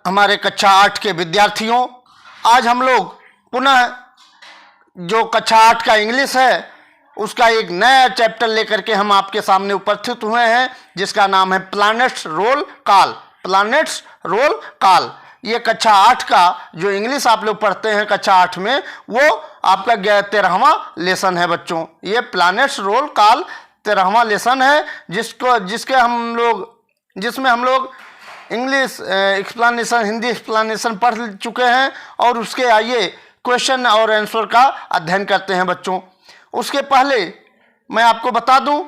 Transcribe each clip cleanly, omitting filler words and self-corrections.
हमारे कक्षा 8 के विद्यार्थियों, आज हम लोग पुनः जो कक्षा 8 का इंग्लिश है उसका एक नया चैप्टर लेकर के हम आपके सामने उपस्थित हुए हैं, जिसका नाम है planets roll call. Planets roll call ये कक्षा 8 का जो इंग्लिश आप लोग पढ़ते हैं कक्षा 8 में, वो आपका 13वां लेसन है बच्चों। ये प्लैनेट्स रोल कॉल 13वां लेसन है, जिसमें हम लोग इंग्लिश एक्सप्लेनेशन, हिंदी एक्सप्लेनेशन पढ़ चुके हैं और उसके आइए क्वेश्चन और आंसर का अध्ययन करते हैं बच्चों। उसके पहले मैं आपको बता दूं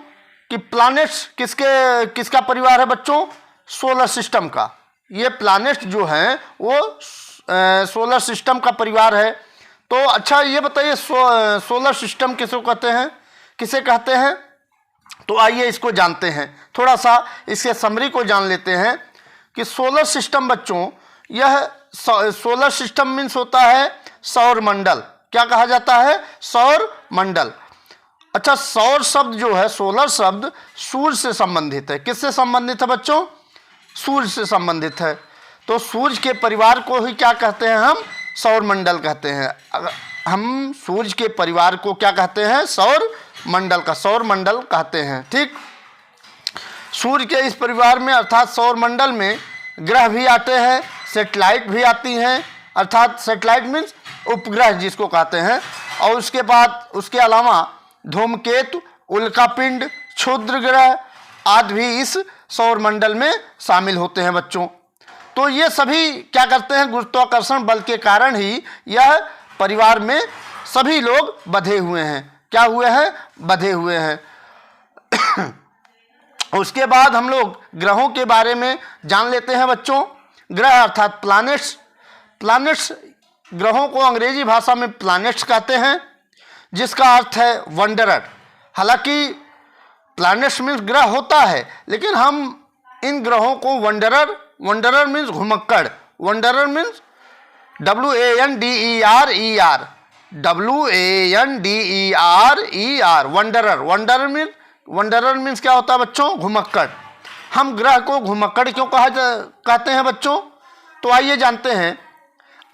कि प्लैनेट्स किसका परिवार है बच्चों? सोलर सिस्टम का। ये प्लैनेट्स जो हैं वो सोलर सिस्टम का परिवार है। तो अच्छा ये बताइए, सोलर सिस्टम किसे कहते हैं? तो आइए इसको जानते हैं, थोड़ा सा इसके समरी को जान लेते हैं कि सोलर सिस्टम बच्चों, यह सोलर सिस्टम मीन्स होता है सौर मंडल। क्या कहा जाता है? सौर मंडल। अच्छा, सौर शब्द जो है, सोलर शब्द सूर्य से संबंधित है। किससे संबंधित है बच्चों? सूर्य से संबंधित है। तो सूर्य के परिवार को ही क्या कहते हैं हम? सौर मंडल कहते हैं। हम सूर्य के परिवार को क्या कहते हैं? सौर मंडल कहते हैं। ठीक, सूर्य के इस परिवार में अर्थात सौर मंडल में ग्रह भी आते हैं, सैटेलाइट भी आती हैं, अर्थात सैटेलाइट मीन्स उपग्रह जिसको कहते हैं, और उसके बाद उसके अलावा धूमकेतु, उल्कापिंड, क्षुद्र ग्रह आदि भी इस सौर मंडल में शामिल होते हैं बच्चों। तो ये सभी क्या करते हैं? गुरुत्वाकर्षण बल के कारण ही यह परिवार में सभी लोग बंधे हुए हैं। क्या हुए हैं? बंधे हुए हैं। उसके बाद हम लोग ग्रहों के बारे में जान लेते हैं बच्चों। ग्रह अर्थात प्लैनेट्स ग्रहों को अंग्रेजी भाषा में प्लैनेट्स कहते हैं, जिसका अर्थ है वंडरर। हालांकि प्लैनेट्स मीन्स ग्रह होता है, लेकिन हम इन ग्रहों को वंडरर मीन्स घुमक्कड़, wanderer means WANDER, wanderer means क्या होता है बच्चों? घुमक्कड़। हम ग्रह को घुमक्कड़ क्यों कहते हैं बच्चों? तो आइए जानते हैं।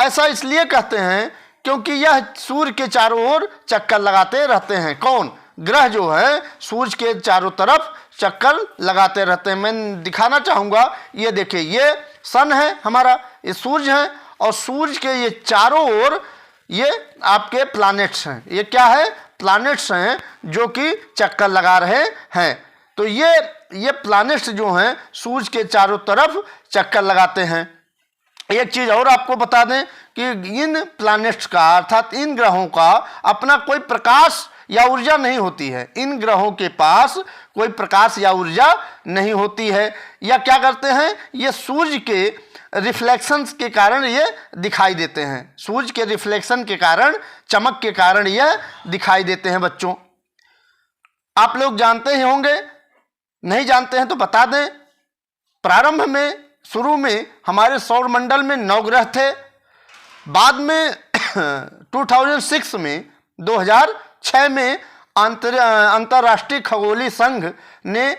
ऐसा इसलिए कहते हैं क्योंकि यह सूर्य के चारों ओर चक्कर लगाते रहते हैं। कौन? ग्रह जो है सूर्य के चारों तरफ चक्कर लगाते रहते हैं। मैं दिखाना चाहूँगा, ये देखिए, ये सन है हमारा, ये सूर्य है, और सूर्य के ये चारों ओर ये आपके प्लैनेट्स हैं। ये क्या है? प्लैनेट्स हैं जो कि चक्कर लगा रहे हैं। तो ये प्लैनेट्स जो हैं सूर्य के चारों तरफ चक्कर लगाते हैं। एक चीज़ और आपको बता दें कि इन प्लैनेट्स का अर्थात इन ग्रहों का अपना कोई प्रकाश या ऊर्जा नहीं होती है। इन ग्रहों के पास कोई प्रकाश या ऊर्जा नहीं होती है। या क्या करते हैं? ये सूर्य के रिफ्लेक्शंस के कारण ये दिखाई देते हैं। सूर्य के रिफ्लेक्शन के कारण, चमक के कारण यह दिखाई देते हैं बच्चों। आप लोग जानते ही होंगे, नहीं जानते हैं तो बता दें। प्रारंभ में, शुरू में हमारे सौर मंडल में 9 ग्रह थे। बाद में 2006 में अंतर्राष्ट्रीय खगोलीय संघ ने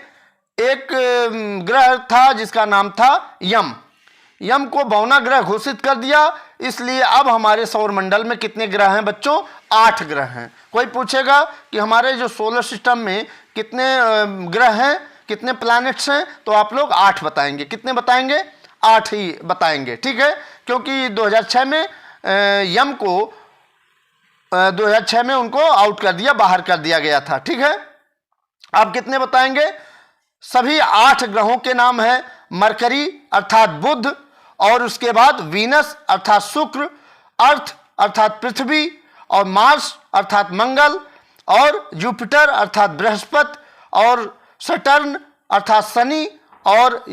एक ग्रह था जिसका नाम था यम को बौना ग्रह घोषित कर दिया। इसलिए अब हमारे सौर मंडल में कितने ग्रह हैं बच्चों? 8 ग्रह हैं। कोई पूछेगा कि हमारे जो सोलर सिस्टम में कितने ग्रह हैं, कितने प्लैनेट्स हैं, तो आप लोग 8 बताएंगे। कितने बताएंगे? 8 ही बताएंगे। ठीक है, क्योंकि 2006 में यम को 2006 में उनको आउट कर दिया, बाहर कर दिया गया था। ठीक है, आप कितने बताएंगे? सभी 8 ग्रहों के नाम है मरकरी अर्थात बुध, और उसके बाद वीनस अर्थात शुक्र, अर्थ अर्थात पृथ्वी, और मार्स अर्थात मंगल, और जुपिटर अर्थात बृहस्पति, और सटर्न अर्थात शनि, और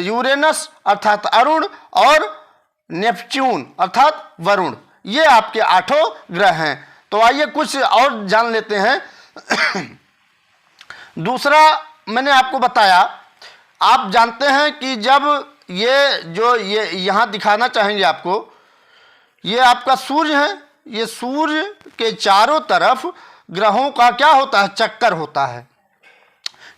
यूरेनस अर्थात अरुण, और नेपच्यून अर्थात वरुण। ये आपके 8 ग्रह हैं। तो आइए कुछ और जान लेते हैं। दूसरा मैंने आपको बताया, आप जानते हैं कि जब ये यहाँ दिखाना चाहेंगे आपको, ये आपका सूर्य है। ये सूर्य के चारों तरफ ग्रहों का क्या होता है? चक्कर होता है।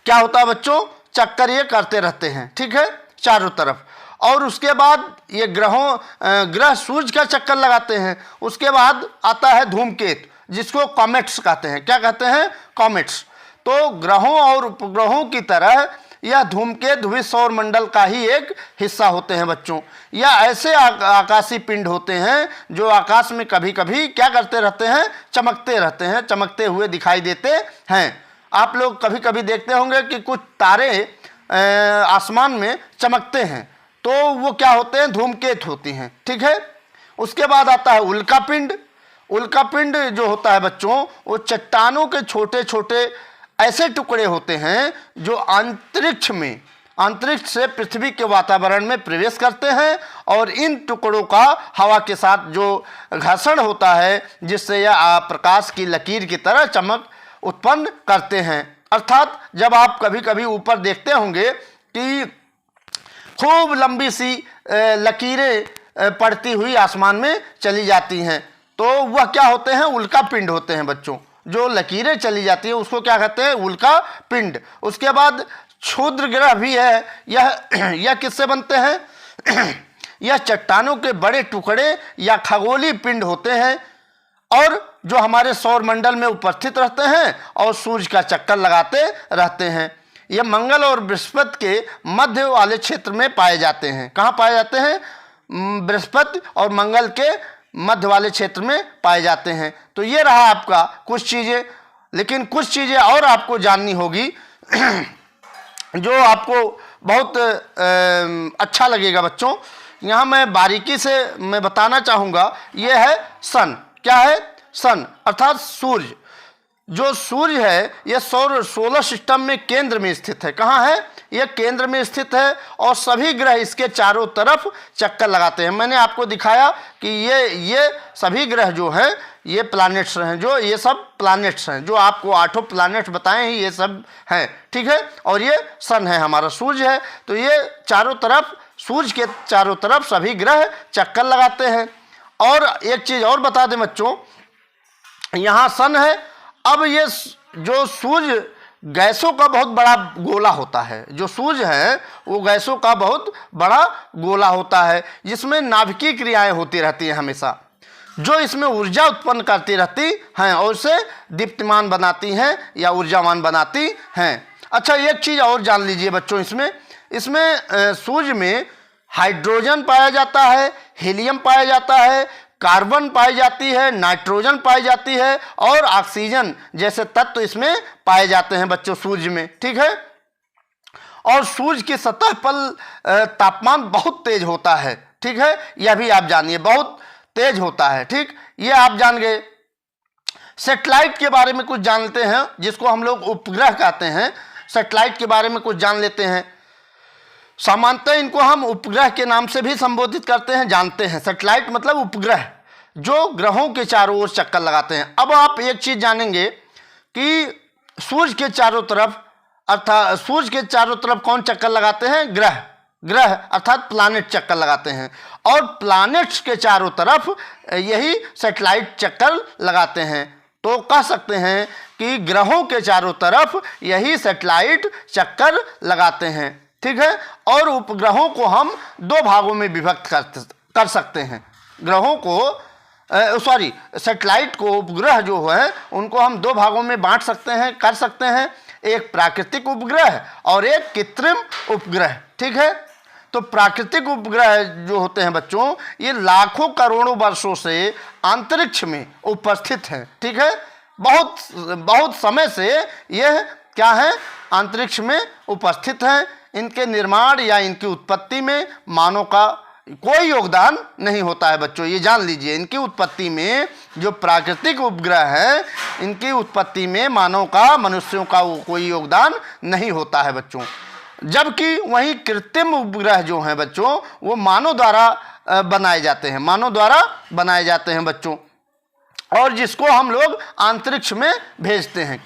क्या होता है बच्चों? चक्कर ये करते रहते हैं। ठीक है, चारों तरफ। और उसके बाद ये ग्रह सूर्य का चक्कर लगाते हैं। उसके बाद आता है धूमकेतु, जिसको कॉमेट्स कहते हैं। क्या कहते हैं? कॉमेट्स। तो ग्रहों और उपग्रहों की तरह यह धूमकेतु भी सौर मंडल का ही एक हिस्सा होते हैं बच्चों। या ऐसे आकाशीय पिंड होते हैं जो आकाश में कभी कभी क्या करते रहते हैं? चमकते रहते हैं, चमकते हुए दिखाई देते हैं। आप लोग कभी कभी देखते होंगे कि कुछ तारे आसमान में चमकते हैं, तो वो क्या होते हैं? धूमकेतु होती हैं। ठीक है। उसके बाद आता है उल्कापिंड। उल्कापिंड जो होता है बच्चों, वो चट्टानों के छोटे छोटे ऐसे टुकड़े होते हैं जो अंतरिक्ष से पृथ्वी के वातावरण में प्रवेश करते हैं, और इन टुकड़ों का हवा के साथ जो घर्षण होता है, जिससे यह प्रकाश की लकीर की तरह चमक उत्पन्न करते हैं। अर्थात जब आप कभी कभी ऊपर देखते होंगे कि खूब लंबी सी लकीरें पड़ती हुई आसमान में चली जाती हैं, तो वह क्या होते हैं? उल्कापिंड होते हैं बच्चों। जो लकीरें चली जाती है उसको क्या कहते हैं? उल्कापिंड। उसके बाद क्षुद्र ग्रह भी है। यह किससे बनते हैं? यह चट्टानों के बड़े टुकड़े या खगोलीय पिंड होते हैं, और जो हमारे सौर मंडल में उपस्थित रहते हैं और सूर्य का चक्कर लगाते रहते हैं। ये मंगल और बृहस्पति के मध्य वाले क्षेत्र में पाए जाते हैं। कहाँ पाए जाते हैं? बृहस्पति और मंगल के मध्य वाले क्षेत्र में पाए जाते हैं। तो ये रहा आपका कुछ चीज़ें, लेकिन कुछ चीज़ें और आपको जाननी होगी जो आपको बहुत अच्छा लगेगा बच्चों। यहाँ मैं बारीकी से मैं बताना चाहूँगा। ये है सन। क्या है? सन अर्थात सूर्य। जो सूर्य है यह सोलर सिस्टम में केंद्र में स्थित है। कहाँ है? यह केंद्र में स्थित है, और सभी ग्रह इसके चारों तरफ चक्कर लगाते हैं। मैंने आपको दिखाया कि ये सभी ग्रह जो हैं ये प्लैनेट्स हैं, जो ये सब प्लैनेट्स हैं, जो आपको 8 प्लैनेट्स बताए हैं ये सब हैं। ठीक है। और ये सन है, हमारा सूर्य है। तो ये चारों तरफ, सूर्य के चारों तरफ सभी ग्रह चक्कर लगाते हैं। और एक चीज़ और बता दें बच्चों, यहाँ सन है। अब ये जो सूर्य गैसों का बहुत बड़ा गोला होता है, जो सूर्य है वो गैसों का बहुत बड़ा गोला होता है, जिसमें नाभिकीय क्रियाएं होती रहती हैं हमेशा, जो इसमें ऊर्जा उत्पन्न करती रहती हैं और उसे दीप्तिमान बनाती हैं या ऊर्जावान बनाती हैं। अच्छा, एक चीज़ और जान लीजिए बच्चों, इसमें सूर्य में हाइड्रोजन पाया जाता है, हीलियम पाया जाता है, कार्बन पाई जाती है, नाइट्रोजन पाई जाती है, और ऑक्सीजन जैसे तत्व इसमें पाए जाते हैं बच्चों सूर्य में। ठीक है। और सूर्य की सतह पर तापमान बहुत तेज होता है। ठीक है। यह भी आप जानिए, बहुत तेज होता है। ठीक, ये आप जान गए। सैटेलाइट के बारे में कुछ जानते हैं, जिसको हम लोग उपग्रह कहते हैं। सैटेलाइट के बारे में कुछ जान लेते हैं। सामान्यतः इनको हम उपग्रह के नाम से भी संबोधित करते हैं, जानते हैं। सैटेलाइट मतलब उपग्रह, जो ग्रहों के चारों ओर चक्कर लगाते हैं। अब आप एक चीज जानेंगे कि सूर्य के चारों तरफ, अर्थात सूर्य के चारों तरफ कौन चक्कर लगाते हैं? ग्रह अर्थात प्लैनेट चक्कर लगाते हैं, और प्लैनेट्स के चारों तरफ यही सैटेलाइट चक्कर लगाते हैं। तो कह सकते हैं कि ग्रहों के चारों तरफ यही सैटेलाइट चक्कर लगाते हैं। ठीक है। और उपग्रहों को हम 2 भागों में विभक्त कर सकते हैं। ग्रहों को सैटेलाइट को, उपग्रह जो है उनको हम 2 भागों में बांट सकते हैं, कर सकते हैं। एक प्राकृतिक उपग्रह और एक कृत्रिम उपग्रह। ठीक है। तो प्राकृतिक उपग्रह जो होते हैं बच्चों, ये लाखों करोड़ों वर्षों से अंतरिक्ष में उपस्थित हैं। ठीक है। बहुत समय से यह क्या है? अंतरिक्ष में उपस्थित हैं। इनके निर्माण या इनकी उत्पत्ति में मानव का कोई योगदान नहीं होता है बच्चों, ये जान लीजिए। इनकी उत्पत्ति में, जो प्राकृतिक उपग्रह है, इनकी उत्पत्ति में मानव का, मनुष्यों का कोई योगदान नहीं होता है बच्चों। जबकि वहीं कृत्रिम उपग्रह जो हैं बच्चों, वो मानव द्वारा बनाए जाते हैं, मानव द्वारा बनाए जाते हैं बच्चों, और जिसको हम लोग अंतरिक्ष में भेजते हैं।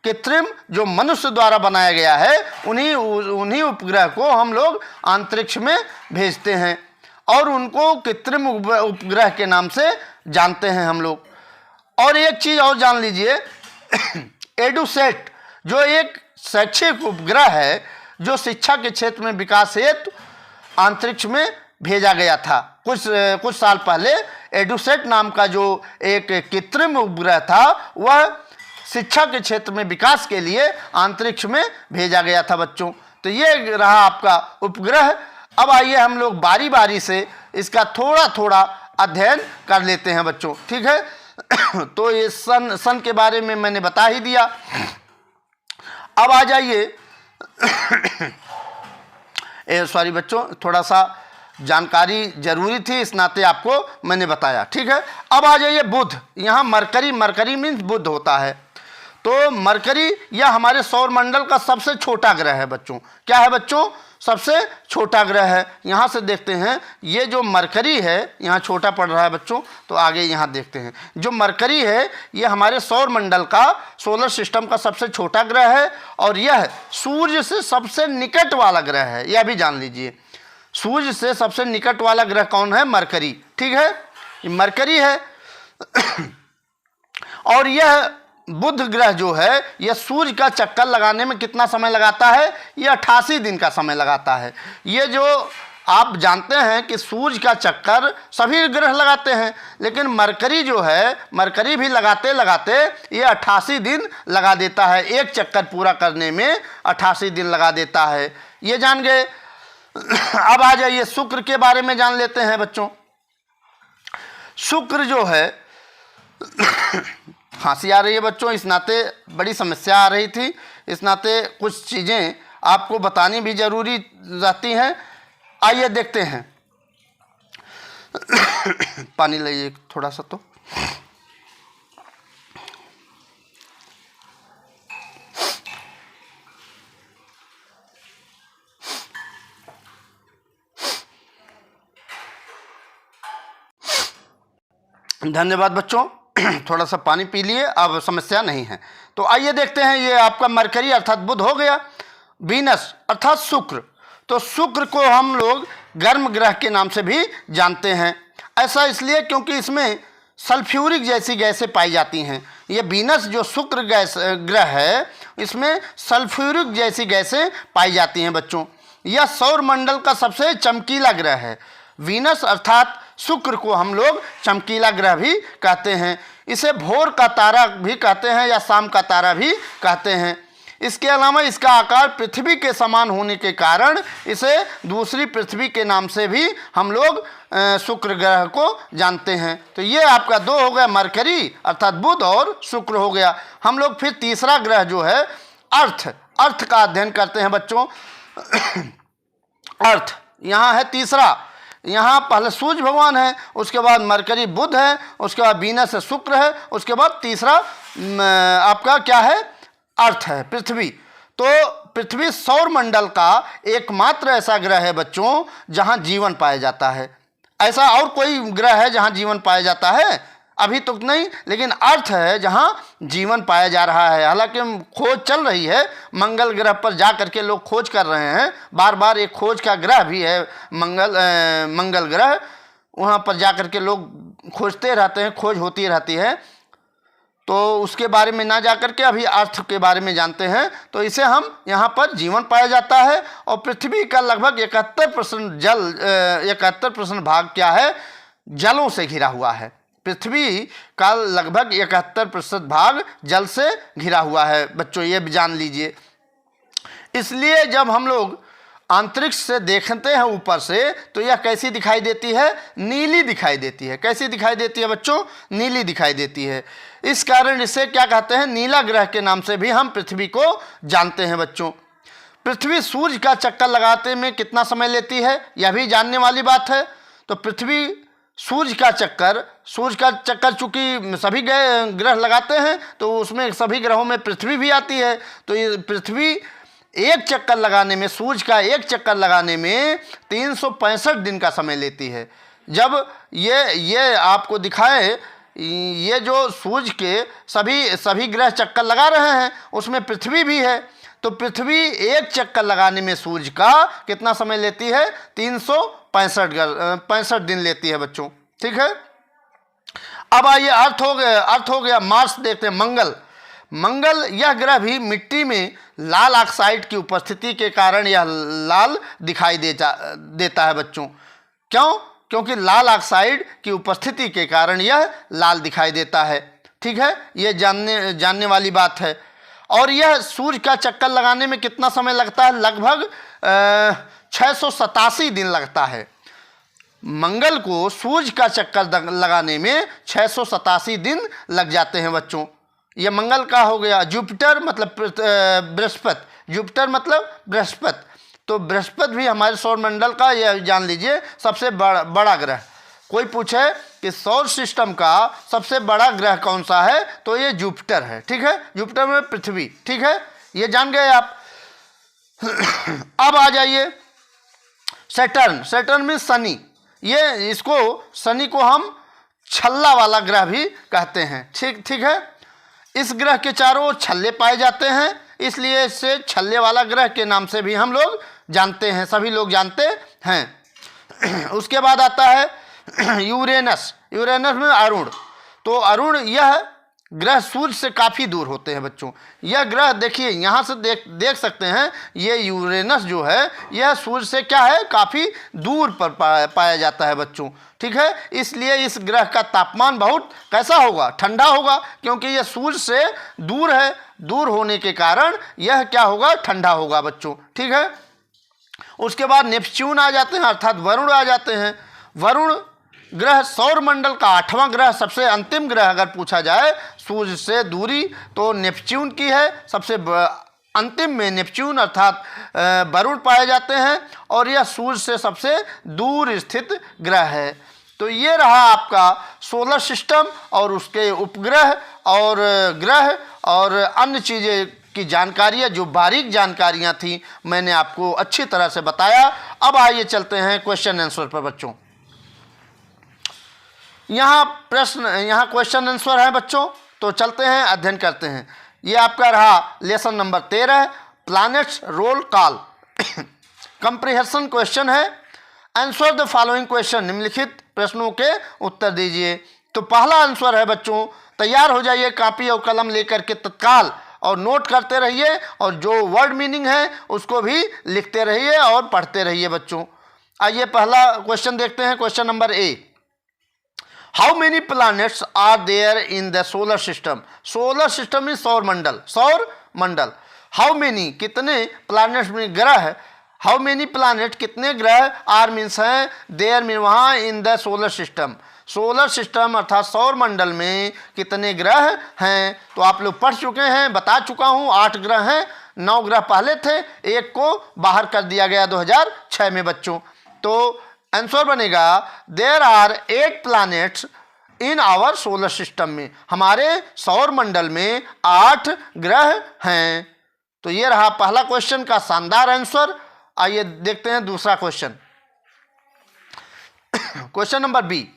कृत्रिम जो मनुष्य द्वारा बनाया गया है, उन्हीं उपग्रह को हम लोग अंतरिक्ष में भेजते हैं, और उनको कृत्रिम उपग्रह के नाम से जानते हैं हम लोग। और एक चीज़ और जान लीजिए, एडुसैट जो एक शैक्षिक उपग्रह है, जो शिक्षा के क्षेत्र में विकास हेतु अंतरिक्ष में भेजा गया था। कुछ साल पहले एडुसेट नाम का जो एक कृत्रिम उपग्रह था वह शिक्षा के क्षेत्र में विकास के लिए अंतरिक्ष में भेजा गया था बच्चों। तो ये रहा आपका उपग्रह। अब आइए हम लोग बारी बारी से इसका थोड़ा थोड़ा अध्ययन कर लेते हैं बच्चों, ठीक है। तो ये सन के बारे में मैंने बता ही दिया। अब आ जाइए सॉरी बच्चों, थोड़ा सा जानकारी जरूरी थी, इस नाते आपको मैंने बताया, ठीक है। अब आ जाइए बुध। यहाँ मरकरी मीन्स बुध होता है। तो मरकरी यह हमारे सौरमंडल का सबसे छोटा ग्रह है बच्चों। क्या है बच्चों? सबसे छोटा ग्रह है। यहाँ से देखते हैं, ये जो मरकरी है यहाँ छोटा पड़ रहा है बच्चों, तो आगे यहाँ देखते हैं। जो मरकरी है ये हमारे सौरमंडल का, सोलर सिस्टम का सबसे छोटा ग्रह है और यह सूर्य से सबसे निकट वाला ग्रह है। यह भी जान लीजिए, सूर्य से सबसे निकट वाला ग्रह कौन है? मरकरी, ठीक है, ये मरकरी है। और यह बुध ग्रह जो है यह सूर्य का चक्कर लगाने में कितना समय लगाता है? यह 88 दिन का समय लगाता है। ये जो आप जानते हैं कि सूर्य का चक्कर सभी ग्रह लगाते हैं, लेकिन मरकरी जो है, मरकरी भी लगाते लगाते ये 88 दिन लगा देता है। एक चक्कर पूरा करने में 88 दिन लगा देता है। ये जान गए। अब आ जाइए शुक्र के बारे में जान लेते हैं बच्चों। शुक्र जो है खांसी आ रही है बच्चों, इस नाते बड़ी समस्या आ रही थी, इस नाते कुछ चीज़ें आपको बतानी भी जरूरी रहती हैं। आइए देखते हैं। पानी लाइए थोड़ा सा। तो धन्यवाद बच्चों, थोड़ा सा पानी पी लिए, अब समस्या नहीं है। तो आइए देखते हैं, ये आपका मरकरी अर्थात बुध हो गया। वीनस अर्थात शुक्र, तो शुक्र को हम लोग गर्म ग्रह के नाम से भी जानते हैं। ऐसा इसलिए क्योंकि इसमें सल्फ्यूरिक जैसी गैसें पाई जाती हैं। ये वीनस जो शुक्र ग्रह है इसमें सल्फ्यूरिक जैसी गैसें पाई जाती हैं बच्चों। यह सौरमंडल का सबसे चमकीला ग्रह है। वीनस अर्थात शुक्र को हम लोग चमकीला ग्रह भी कहते हैं। इसे भोर का तारा भी कहते हैं या शाम का तारा भी कहते हैं। इसके अलावा इसका आकार पृथ्वी के समान होने के कारण इसे दूसरी पृथ्वी के नाम से भी हम लोग शुक्र ग्रह को जानते हैं। तो ये आपका दो हो गया, मरकरी अर्थात बुध और शुक्र हो गया। हम लोग फिर तीसरा ग्रह जो है अर्थ का अध्ययन करते हैं बच्चों। अर्थ यहाँ है तीसरा। यहाँ पहले सूर्य भगवान है, उसके बाद मरकरी बुध है, उसके बाद वीनस है, शुक्र है, उसके बाद तीसरा आपका क्या है? अर्थ है, पृथ्वी। तो पृथ्वी सौरमंडल का एकमात्र ऐसा ग्रह है बच्चों जहाँ जीवन पाया जाता है। ऐसा और कोई ग्रह है जहाँ जीवन पाया जाता है? अभी तो नहीं, लेकिन अर्थ है जहाँ जीवन पाया जा रहा है। हालांकि खोज चल रही है, मंगल ग्रह पर जा करके लोग खोज कर रहे हैं। बार बार एक खोज का ग्रह भी है मंगल ग्रह, वहाँ पर जा करके लोग खोजते रहते हैं, खोज होती रहती है। तो उसके बारे में ना जा करके अभी अर्थ के बारे में जानते हैं। तो इसे हम यहाँ पर जीवन पाया जाता है और पृथ्वी का लगभग 71% भाग क्या है? जलों से घिरा हुआ है। पृथ्वी का लगभग 71% भाग जल से घिरा हुआ है बच्चों, ये भी जान लीजिए। इसलिए जब हम लोग अंतरिक्ष से देखते हैं ऊपर से तो यह कैसी दिखाई देती है? नीली दिखाई देती है। कैसी दिखाई देती है बच्चों? नीली दिखाई देती है। इस कारण इसे क्या कहते हैं? नीला ग्रह के नाम से भी हम पृथ्वी को जानते हैं बच्चों। पृथ्वी सूर्य का चक्कर लगाते में कितना समय लेती है? यह भी जानने वाली बात है। तो पृथ्वी सूर्य का चक्कर चूंकि सभी ग्रह लगाते हैं तो उसमें सभी ग्रहों में पृथ्वी भी आती है। तो ये पृथ्वी एक चक्कर लगाने में, सूर्य का एक चक्कर लगाने में 365 दिन का समय लेती है। जब ये आपको दिखाए, ये जो सूर्य के सभी ग्रह चक्कर लगा रहे हैं उसमें पृथ्वी भी है। तो पृथ्वी एक चक्कर लगाने में सूर्य का कितना समय लेती है? 365 दिन लेती है बच्चों, ठीक है। अब आइए अर्थ हो गया। मार्स देखते हैं, मंगल यह ग्रह भी मिट्टी में लाल ऑक्साइड की उपस्थिति के कारण यह लाल दिखाई देता है बच्चों। क्यों? क्योंकि लाल ऑक्साइड की उपस्थिति के कारण यह लाल दिखाई देता है। ठीक है, ये जानने वाली बात है। और यह सूर्य का चक्कर लगाने में कितना समय लगता है? लगभग 687 दिन लगता है। मंगल को सूर्य का चक्कर लगाने में 687 दिन लग जाते हैं बच्चों। यह मंगल का हो गया। जुपिटर मतलब बृहस्पति, जुपिटर मतलब बृहस्पति, तो बृहस्पति भी हमारे सौरमंडल का, यह जान लीजिए, सबसे बड़ा ग्रह। कोई पूछे कि सौर सिस्टम का सबसे बड़ा ग्रह कौन सा है, तो ये जुपिटर है। ठीक है, जुपिटर में पृथ्वी। ठीक है, ये जान गए आप। अब आ जाइए सैटर्न। सैटर्न में शनि, ये इसको शनि को हम छल्ला वाला ग्रह भी कहते हैं। ठीक है, इस ग्रह के चारों ओर छल्ले पाए जाते हैं, इसलिए इसे छल्ले वाला ग्रह के नाम से भी हम लोग जानते हैं, सभी लोग जानते हैं। उसके बाद आता है यूरेनस। यूरेनस में अरुण, तो अरुण यह ग्रह सूर्य से काफ़ी दूर होते हैं बच्चों। यह ग्रह देखिए, यहाँ से देख सकते हैं, ये यूरेनस जो है यह सूर्य से क्या है, काफ़ी दूर पर पाया जाता है बच्चों। ठीक है, इसलिए इस ग्रह का तापमान बहुत कैसा होगा, ठंडा होगा, क्योंकि यह सूर्य से दूर है। दूर होने के कारण यह क्या होगा, ठंडा होगा बच्चों। ठीक है, उसके बाद नेपच्यून आ जाते हैं, अर्थात वरुण आ जाते हैं। वरुण ग्रह सौरमंडल का 8वां ग्रह, सबसे अंतिम ग्रह अगर पूछा जाए सूर्य से दूरी, तो नेपच्यून की है। सबसे अंतिम में नेपच्यून अर्थात वरुण पाए जाते हैं, और यह सूर्य से सबसे दूर स्थित ग्रह है। तो ये रहा आपका सोलर सिस्टम और उसके उपग्रह और ग्रह और अन्य चीज़ें की जानकारियाँ, जो बारीक जानकारियाँ थी, मैंने आपको अच्छी तरह से बताया। अब आइए चलते हैं क्वेश्चन आंसर पर बच्चों। यहाँ क्वेश्चन आंसर है बच्चों, तो चलते हैं, अध्ययन करते हैं। ये आपका रहा lesson number 13, planets roll call. Comprehension question है। आंसर द फॉलोइंग क्वेश्चन, निम्नलिखित प्रश्नों के उत्तर दीजिए। तो पहला आंसर है बच्चों, तैयार हो जाइए कापी और कलम लेकर के तत्काल, और नोट करते रहिए, और जो वर्ड मीनिंग है उसको भी लिखते रहिए और पढ़ते रहिए बच्चों। आइए पहला क्वेश्चन देखते हैं। Question number A, how many planets are there in the solar system. Solar system is सौरमंडल, सौरमंडल। हाउ मेनी कितने, प्लैनेट्स में ग्रह, हाउ मेनी प्लैनेट कितने ग्रह, आर मीन्स हैं, देयर मीन वहाँ, इन the solar system, solar system अर्थात सौरमंडल में कितने ग्रह हैं। तो आप लोग पढ़ चुके हैं, बता चुका हूँ, 8 ग्रह हैं। 9 ग्रह पहले थे, एक को बाहर कर दिया गया 2006 में बच्चों। तो आंसर बनेगा there are 8 planets in our solar system में, हमारे सौरमंडल में 8 ग्रह हैं। तो ये रहा पहला क्वेश्चन का शानदार आंसर। आइए देखते हैं दूसरा question. Question number B,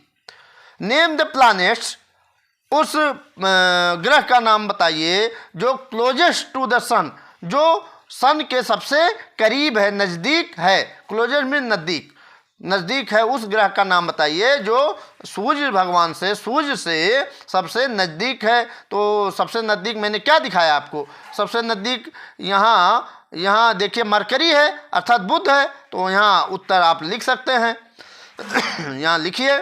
name the planets, उस ग्रह का नाम बताइए जो क्लोजेस्ट टू द सन, जो सन के सबसे करीब है, नज़दीक है। क्लोजेस्ट में नज़दीक, नज़दीक है, उस ग्रह का नाम बताइए जो सूर्य भगवान से, सूर्य से सबसे नज़दीक है। तो सबसे नज़दीक मैंने क्या दिखाया आपको, सबसे नज़दीक यहाँ देखिए मरकरी है, अर्थात बुध है। तो यहाँ उत्तर आप लिख सकते हैं। यहाँ लिखिए,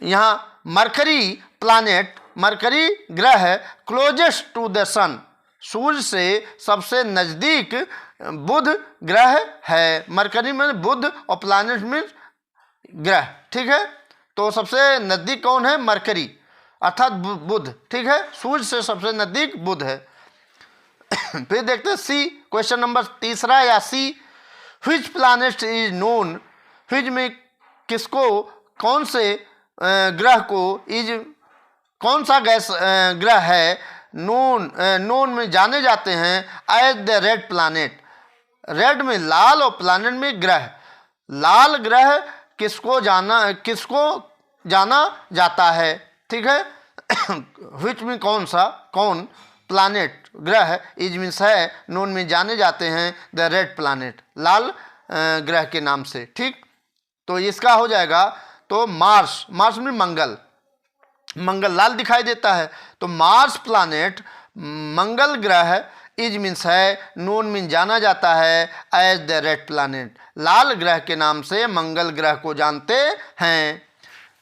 यहाँ मरकरी प्लैनेट, मरकरी ग्रह है, क्लोजेस्ट टू द सन, सूर्य से सबसे नज़दीक बुध ग्रह है। मरकरी में बुध और प्लैनेट में ग्रह। ठीक है, तो सबसे नज़दीक कौन है, मरकरी अर्थात बुध। ठीक है, सूर्य से सबसे नज़दीक बुध है। फिर देखते हैं सी, क्वेश्चन नंबर तीसरा या C, which planet is known, which में किसको, कौन से ग्रह को, इज कौन सा गैस ग्रह है, नोन में जाने जाते हैं as the red planet, red में लाल और प्लैनेट में ग्रह। लाल ग्रह किसको जाना जाता है। ठीक है, व्हिच में कौन प्लैनेट ग्रह, इज मीन्स है, नोन में जाने जाते हैं द रेड प्लैनेट, लाल ग्रह के नाम से। ठीक, तो इसका हो जाएगा तो मार्स, मार्स में मंगल, मंगल लाल दिखाई देता है। तो मार्स प्लानेट, मंगल ग्रह इज मीन्स है, नोन मीन जाना जाता है, एज द रेड प्लानेट, लाल ग्रह के नाम से मंगल ग्रह को जानते हैं।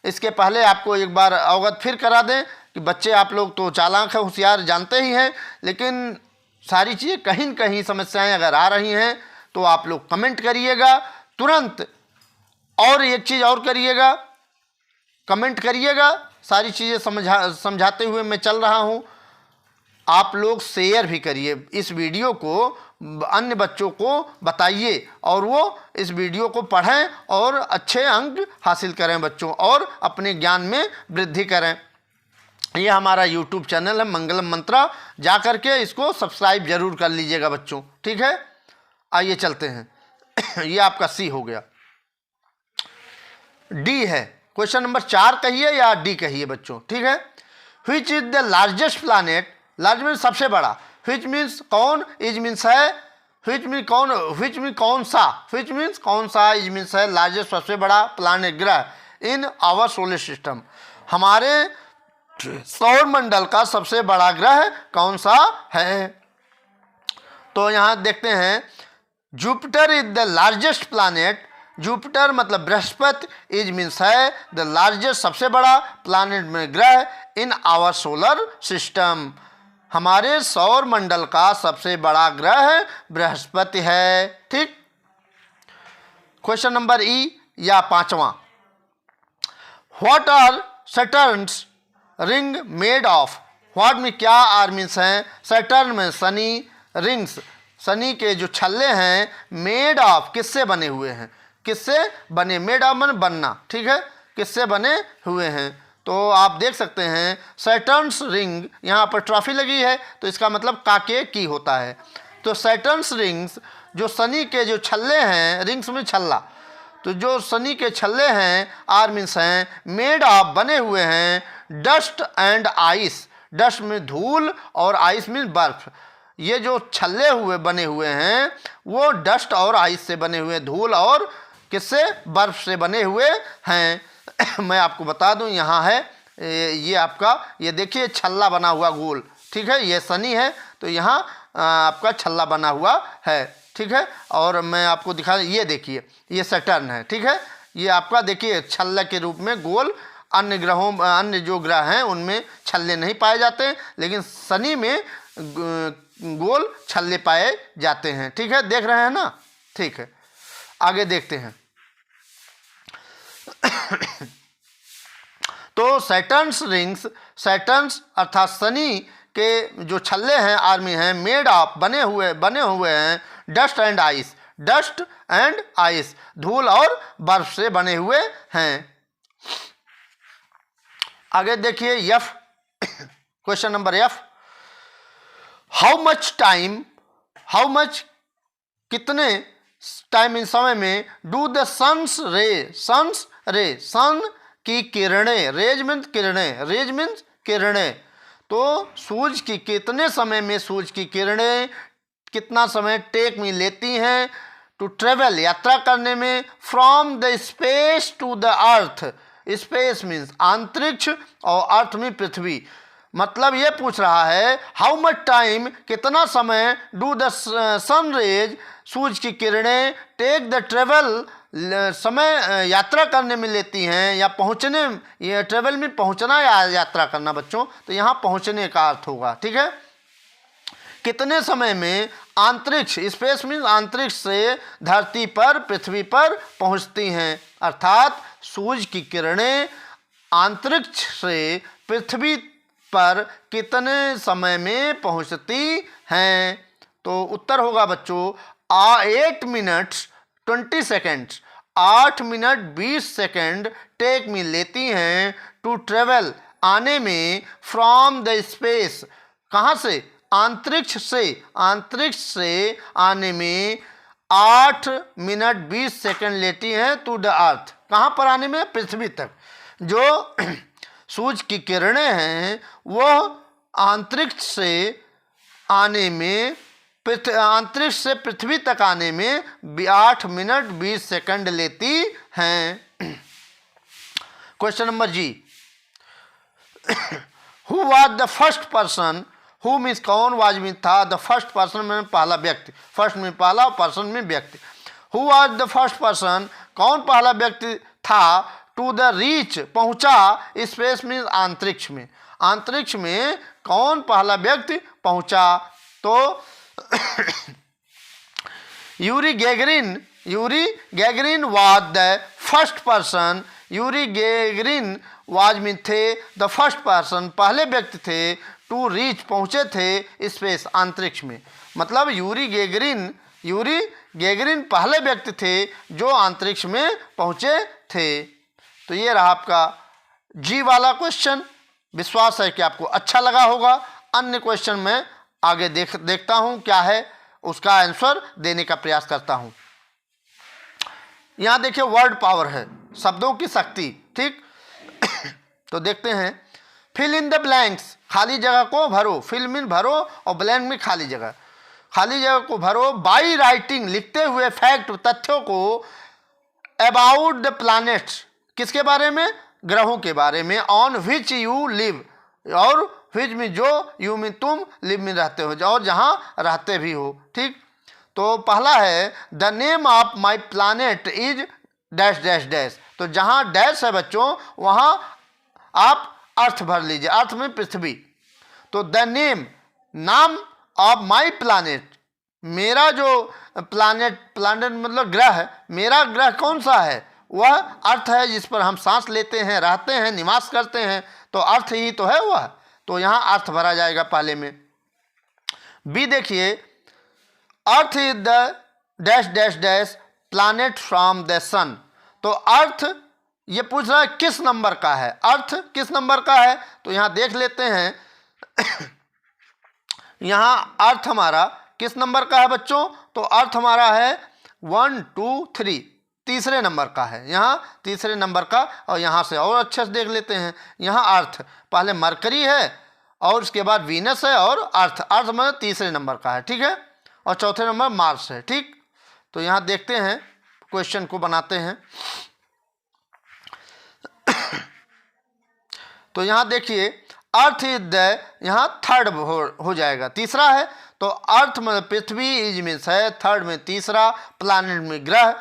इसके पहले आपको एक बार अवगत फिर करा दें कि बच्चे आप लोग तो चालाक हैं, होशियार, जानते ही हैं, लेकिन सारी चीज़ें कहीं न कहीं समस्याएं अगर आ रही हैं तो आप लोग कमेंट करिएगा तुरंत। और एक चीज़ और करिएगा, कमेंट करिएगा, सारी चीज़ें समझाते हुए मैं चल रहा हूँ। आप लोग शेयर भी करिए इस वीडियो को, अन्य बच्चों को बताइए और वो इस वीडियो को पढ़ें और अच्छे अंक हासिल करें बच्चों, और अपने ज्ञान में वृद्धि करें। ये हमारा यूट्यूब चैनल है मंगलम मंत्रा, जा करके इसको सब्सक्राइब जरूर कर लीजिएगा बच्चों, ठीक है। आइए चलते हैं। ये आपका सी हो गया। डी है, क्वेश्चन नंबर 4 कहिए या डी कहिए बच्चों, ठीक है। Which is the largest planet, large means सबसे बड़ा, व्हिच मीन्स कौन, इज मीन्स है, व्हिच मीन कौन, व्हिच मीन कौन सा, व्हिच मीन्स कौन सा, इज मीन्स है लार्जेस्ट सबसे बड़ा प्लानेट ग्रह इन आवर सोलर सिस्टम, हमारे सौर मंडल का सबसे बड़ा ग्रह कौन सा है। तो यहाँ देखते हैं, Jupiter is the largest planet, Jupiter मतलब बृहस्पति, इज मीन्स है द लार्जेस्ट सबसे बड़ा प्लानेट में ग्रह इन आवर सोलर सिस्टम, हमारे सौर मंडल का सबसे बड़ा ग्रह बृहस्पति है, ठीक। क्वेश्चन नंबर ई या 5वां, what are Saturn's ring made of, what में क्या, आर मीन्स है, सैटर्न में शनि, रिंग्स शनि के जो छल्ले हैं, मेड ऑफ किससे बने हुए हैं, किससे बने, मेड ऑफ मन बनना, ठीक है, किससे बने हुए हैं। तो आप देख सकते हैं सैटर्न्स रिंग, यहाँ पर ट्रॉफी लगी है तो इसका मतलब काके की होता है। तो सैटर्न्स रिंग्स, जो शनि के जो छल्ले हैं, रिंग्स में छल्ला, तो जो शनि के छल्ले हैं, आर मीन्स हैं, मेड ऑफ बने हुए हैं, डस्ट एंड आइस, डस्ट में धूल और आइस में बर्फ, ये जो छल्ले हुए बने हुए हैं वो डस्ट और आइस से बने हुए, धूल और किससे, बर्फ से बने हुए हैं। मैं आपको बता दूं, यहाँ है ये आपका, ये देखिए छल्ला बना हुआ गोल, ठीक है, ये शनि है तो यहाँ आपका छल्ला बना हुआ है, ठीक है। और मैं आपको दिखा, ये देखिए ये सैटर्न है, ठीक है, ये आपका देखिए छल्ला के रूप में गोल, अन्य ग्रहों, अन्य जो ग्रह हैं उनमें छल्ले नहीं पाए जाते, लेकिन शनि में गोल छल्ले पाए जाते हैं, ठीक है, देख रहे हैं ना, ठीक है। आगे देखते हैं। तो सैटर्न्स रिंग्स, सैटर्न्स अर्थात शनि के जो छल्ले हैं, आर्मी हैं, मेड ऑफ बने हुए हैं, dust and ice, dust and ice, धूल और बर्फ से बने हुए हैं। आगे देखिए F, question number F, how much time, how much कितने टाइम, इन समय में, डू द सन्स रे, सन्स रे सन की किरणें, रेज मीन्स किरणें, रेज मीन्स किरणें, तो सूरज की कितने समय में सूरज की किरणें कितना समय टेक में लेती हैं टू ट्रेवल, यात्रा करने में, from the space to the earth, space means अंतरिक्ष और अर्थ में पृथ्वी, मतलब ये पूछ रहा है हाउ मच टाइम कितना समय, डू द सन रेज सूरज की किरणें, टेक द ट्रेवल समय यात्रा करने में लेती हैं, या पहुंचने, ये ट्रेवल में पहुंचना या यात्रा करना बच्चों, तो यहाँ पहुंचने का अर्थ होगा, ठीक है। कितने समय में अंतरिक्ष, स्पेस मीन्स अंतरिक्ष से धरती पर, पृथ्वी पर पहुंचती हैं, अर्थात सूरज की किरणें अंतरिक्ष से पृथ्वी पर कितने समय में पहुंचती हैं। तो उत्तर होगा बच्चों 8 minutes 20 seconds, 8 minute 20 second take में लेती हैं टू ट्रेवल, आने में, फ्रॉम द स्पेस, कहाँ से, अंतरिक्ष से, अंतरिक्ष से आने में 8 मिनट 20 सेकेंड लेती हैं टू द अर्थ, कहाँ पर आने में, पृथ्वी तक। जो सूरज की किरणें हैं वह अंतरिक्ष से आने में, अंतरिक्ष से पृथ्वी तक आने में 8 मिनट 20 सेकंड लेती हैं। Question number G, who was the first person, who means कौन, वाज मीन था, द फर्स्ट पर्सन में पहला व्यक्ति, फर्स्ट में पहला, पर्सन में व्यक्ति। Who was the first person, कौन पहला व्यक्ति था, टू द रीच पहुंचा, स्पेस मीन्स अंतरिक्ष में, अंतरिक्ष में कौन पहला व्यक्ति पहुंचा, तो Yuri Gagarin was the first person, Yuri Gagarin was mean थे, द फर्स्ट पर्सन पहले व्यक्ति थे, टू रीच पहुंचे थे, स्पेस अंतरिक्ष में, मतलब यूरी गैगरिन पहले व्यक्ति थे जो अंतरिक्ष में पहुंचे थे। तो ये रहा आपका जी वाला क्वेश्चन। विश्वास है कि आपको अच्छा लगा होगा। अन्य क्वेश्चन में आगे देखता हूं क्या है, उसका आंसर देने का प्रयास करता हूं। यहां देखिए वर्ड पावर है, शब्दों की शक्ति, ठीक। तो देखते हैं, फिल इन द ब्लैंक्स, खाली जगह को भरो, फिल इन भरो और ब्लैंक में खाली जगह को भरो, बाई राइटिंग लिखते हुए, फैक्ट तथ्यों को, अबाउट द प्लैनेट्स किसके बारे में, ग्रहों के बारे में, ऑन विच यू लिव, और विच में जो, यू में तुम, लिव में रहते हो, और जहाँ रहते भी हो, ठीक। तो पहला है the name of my planet is dash dash dash, तो जहाँ डैश है बच्चों वहाँ आप अर्थ भर लीजिए, अर्थ में पृथ्वी। तो द नेम, नाम ऑफ माई प्लानेट, मेरा जो प्लानेट मतलब ग्रह, मेरा ग्रह कौन सा है, वह अर्थ है जिस पर हम सांस लेते हैं, रहते हैं, निवास करते हैं, तो अर्थ ही तो है वह, तो यहाँ अर्थ भरा जाएगा पहले में। बी देखिए, Earth is the dash dash dash planet from the sun, तो अर्थ ये पूछ रहा है किस नंबर का है, अर्थ किस नंबर का है, तो यहाँ देख लेते हैं। यहाँ अर्थ हमारा किस नंबर का है बच्चों, तो अर्थ हमारा है 1 2 3, तीसरे नंबर का है, यहाँ तीसरे नंबर का। और यहाँ से और अच्छे से देख लेते हैं, यहाँ अर्थ पहले मरकरी है और उसके बाद वीनस है और अर्थ मतलब तीसरे नंबर का है, ठीक है, और चौथे नंबर मार्स है, ठीक। तो यहाँ देखते हैं, क्वेश्चन को बनाते हैं। तो यहाँ देखिए, अर्थ इज द, यहाँ थर्ड हो जाएगा, तीसरा है, तो अर्थ में पृथ्वी, इज मीन्स है, थर्ड में तीसरा, प्लैनेट में ग्रह,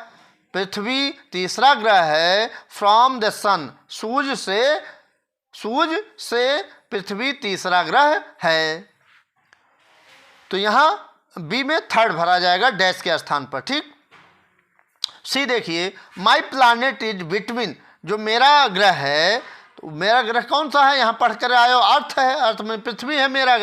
पृथ्वी तीसरा ग्रह है, फ्रॉम द सन, सूर्य से पृथ्वी तीसरा ग्रह है। तो यहाँ बी में थर्ड भरा जाएगा डैश के स्थान पर, ठीक। सी देखिए, माई प्लैनेट इज बिटवीन, जो मेरा ग्रह है, तो मेरा ग्रह कौन सा है, यहाँ पढ़ कर आए हो, अर्थ है, अर्थ में पृथ्वी है मेरा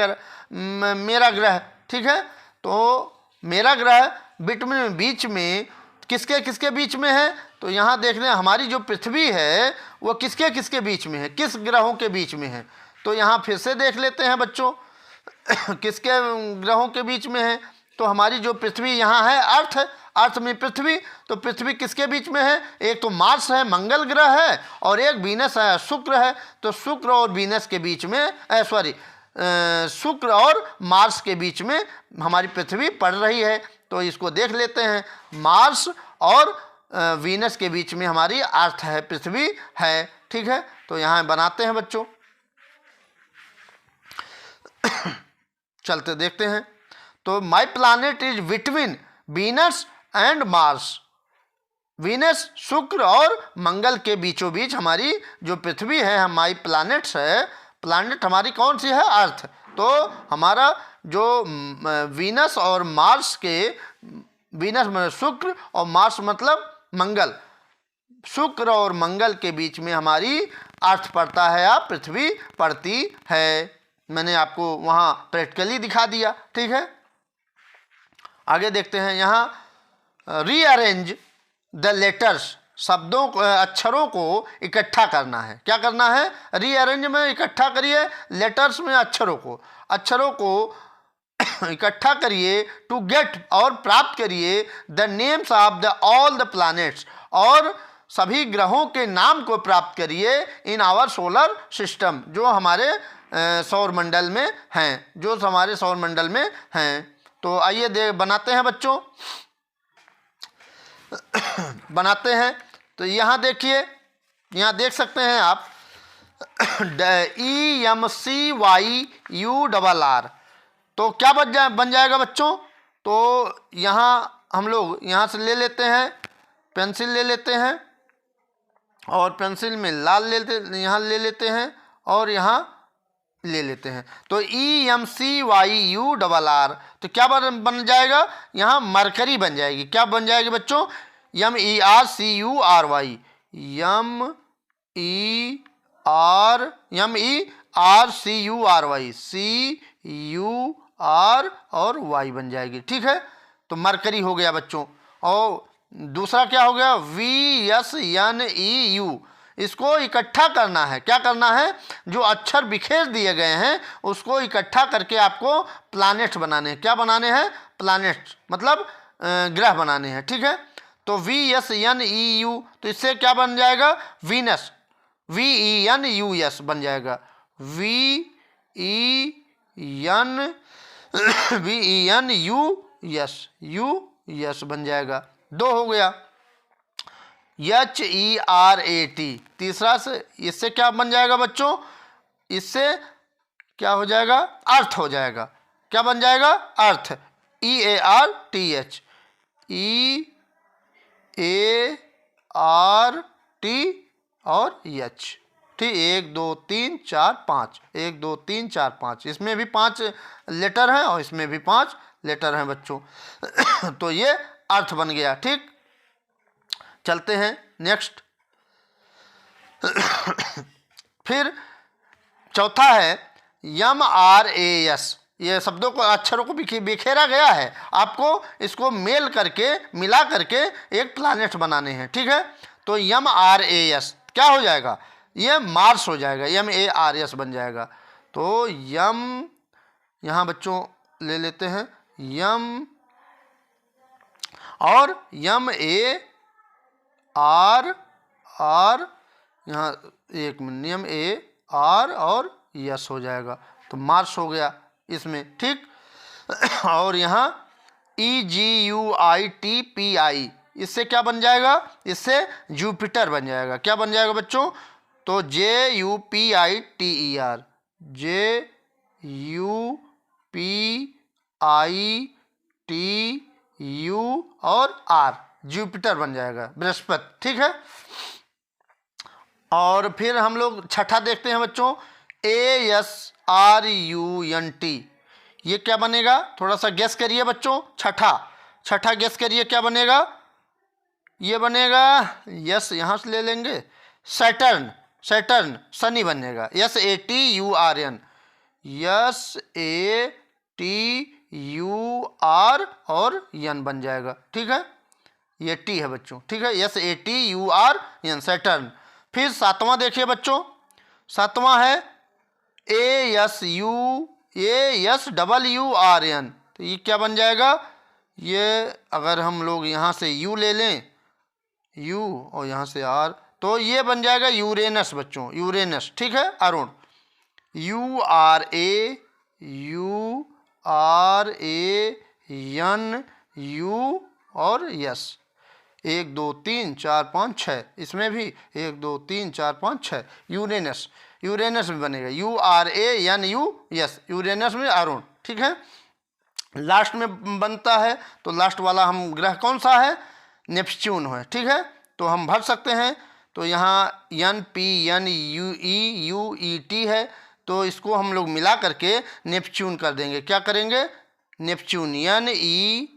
ग्रह, ठीक है। तो मेरा ग्रह बिटवीन, बीच में, किसके बीच में है, तो यहाँ देख लें हमारी जो पृथ्वी है वो किसके बीच में है, किस ग्रहों के बीच में है। तो यहाँ फिर से देख लेते हैं बच्चों, किसके ग्रहों के बीच में है, तो हमारी जो पृथ्वी यहाँ है, अर्थ में पृथ्वी, तो पृथ्वी किसके बीच में है, एक तो मार्स है, मंगल ग्रह है, और एक वीनस है, शुक्र है। तो शुक्र और वीनस के बीच में, शुक्र और मार्स के बीच में हमारी पृथ्वी पड़ रही है। तो इसको देख लेते हैं, मार्स और वीनस के बीच में हमारी अर्थ है, पृथ्वी है, ठीक है। तो यहाँ बनाते हैं बच्चों, चलते देखते हैं। तो my planet is between Venus and Mars, Venus शुक्र और मंगल के बीचों बीच हमारी जो पृथ्वी है, हमारी प्लैनेट्स है, प्लैनेट हमारी कौन सी है, अर्थ। तो हमारा जो वीनस और मार्स के, वीनस मतलब शुक्र और मार्स मतलब मंगल, शुक्र और मंगल के बीच में हमारी अर्थ पड़ता है या पृथ्वी पड़ती है। मैंने आपको वहाँ प्रैक्टिकली दिखा दिया, ठीक है। आगे देखते हैं, यहाँ रीअरेंज द लेटर्स, शब्दों को, अक्षरों को इकट्ठा करना है। क्या करना है, रीअरेंज में इकट्ठा करिए, लेटर्स में अक्षरों को इकट्ठा करिए, टू गेट और प्राप्त करिए, the names of the all the planets, और सभी ग्रहों के नाम को प्राप्त करिए, इन आवर सोलर सिस्टम, जो हमारे सौर मंडल में हैं, जो हमारे सौर मंडल में हैं। तो आइए बनाते हैं बच्चों, बनाते हैं। तो यहाँ देखिए, यहाँ देख सकते हैं आप, EMCYURR। तो क्या बन जाएगा बच्चों? तो यहाँ हम लोग यहाँ से ले लेते हैं, पेंसिल ले लेते हैं और पेंसिल में लाल यहाँ ले लेते हैं और यहाँ ले लेते हैं। तो EMCYURR, तो क्या बन जाएगा? यहाँ मरकरी बन जाएगी। क्या बन जाएगी बच्चों? MERCURY, CUR और Y बन जाएगी। ठीक है, तो मरकरी हो गया बच्चों। और दूसरा क्या हो गया? VSNEU, इसको इकट्ठा करना है। क्या करना है? जो अक्षर बिखेर दिए गए हैं उसको इकट्ठा करके आपको प्लैनेट बनाने हैं। क्या बनाने हैं? प्लैनेट, मतलब ग्रह बनाने हैं। ठीक है, तो VSNEU, तो इससे क्या बन जाएगा? वीनस, VENUS बन जाएगा। VENUS बन जाएगा। 2 हो गया। HERAT, तीसरा से इससे क्या बन जाएगा बच्चों? इससे क्या हो जाएगा? अर्थ हो जाएगा। क्या बन जाएगा? अर्थ, EARTH, EART और H। ठीक, 1 2 3 4 5, 1 2 3 4 5, इसमें भी 5 लेटर हैं और इसमें भी 5 लेटर हैं बच्चों। तो ये अर्थ बन गया। ठीक, चलते हैं नेक्स्ट। फिर चौथा है MRAS। ये शब्दों को, अक्षरों को बिखेरा गया है, आपको इसको मेल करके, मिला करके एक प्लैनेट बनाने हैं। ठीक है, तो MRAS क्या हो जाएगा? ये मार्स हो जाएगा। MARS बन जाएगा। तो यहाँ बच्चों ले लेते हैं यम और MAR, यहाँ एक मिनट, MAR और यस हो जाएगा, तो मार्स हो गया इसमें। ठीक, और यहाँ EGUITPI, इससे क्या बन जाएगा? इससे जुपिटर बन जाएगा। क्या बन जाएगा बच्चों? तो JUPITER, JUPITU और R, जुपिटर बन जाएगा, बृहस्पति। ठीक है, और फिर हम लोग छठा देखते हैं बच्चों, ASRUNT। ये क्या बनेगा? थोड़ा सा गेस करिए बच्चों। छठा गेस करिए, क्या बनेगा? ये बनेगा, यस, यहाँ से ले लेंगे, सैटर्न, शनि बनेगा। SATURN, SATUR और यन बन जाएगा। ठीक है, ये टी है बच्चों। ठीक है, SATURN, सैटर्न। फिर सातवां देखिए बच्चों, सातवां है ASWRN। तो ये क्या बन जाएगा? ये अगर हम लोग यहाँ से U ले लें, U, और यहाँ से R, तो ये बन जाएगा यूरेनस बच्चों, यूरेनस। ठीक है, अरुण, URANU और यस, 1 2 3 4 5 6, इसमें भी 1 2 3 4 5 6, यूरेनस भी बनेगा, URANU, यस, यूरेनस में अरुण। ठीक है, लास्ट में बनता है, तो लास्ट वाला हम ग्रह कौन सा है? नेपच्यून है। ठीक है, तो हम भर सकते हैं। तो यहाँ NPNUEUET है, तो इसको हम लोग मिला करके नेपच्यून कर देंगे। क्या करेंगे? Neptune, NEPTUNE,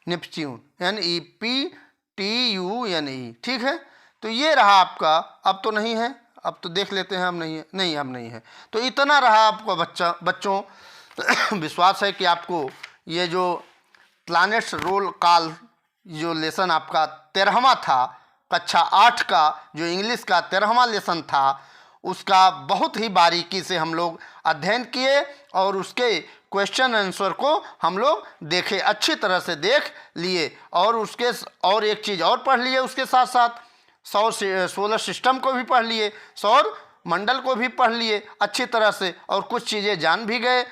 Neptune, NEPTUNE। ठीक है, तो ये रहा आपका। अब तो नहीं है, अब तो देख लेते हैं, अब नहीं है, नहीं अब नहीं है। तो इतना रहा आपका बच्चों। विश्वास है कि आपको ये जो प्लैनेट्स रोल कॉल जो लेसन आपका 13वां था, कक्षा 8 का जो इंग्लिश का 13वां लेसन था, उसका बहुत ही बारीकी से हम लोग अध्ययन किए और उसके क्वेश्चन आंसर को हम लोग देखे, अच्छी तरह से देख लिए। और उसके और एक चीज़ और पढ़ लिए, उसके साथ साथ सोलर सिस्टम को भी पढ़ लिए, सौर मंडल को भी पढ़ लिए अच्छी तरह से, और कुछ चीज़ें जान भी गए।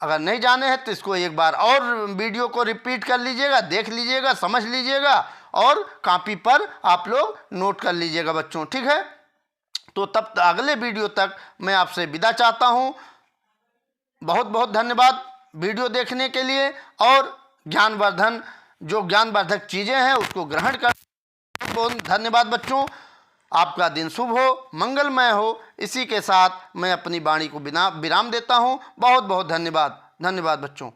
अगर नहीं जाने हैं तो इसको एक बार और वीडियो को रिपीट कर लीजिएगा, देख लीजिएगा, समझ लीजिएगा और कॉपी पर आप लोग नोट कर लीजिएगा बच्चों, ठीक है। तो तब अगले वीडियो तक मैं आपसे विदा चाहता हूँ। बहुत बहुत धन्यवाद वीडियो देखने के लिए, और ज्ञानवर्धन जो ज्ञानवर्धक चीज़ें हैं उसको ग्रहण कर। बहुत धन्यवाद बच्चों, आपका दिन शुभ हो, मंगलमय हो। इसी के साथ मैं अपनी वाणी को विराम देता हूँ। बहुत बहुत धन्यवाद। धन्यवाद बच्चों।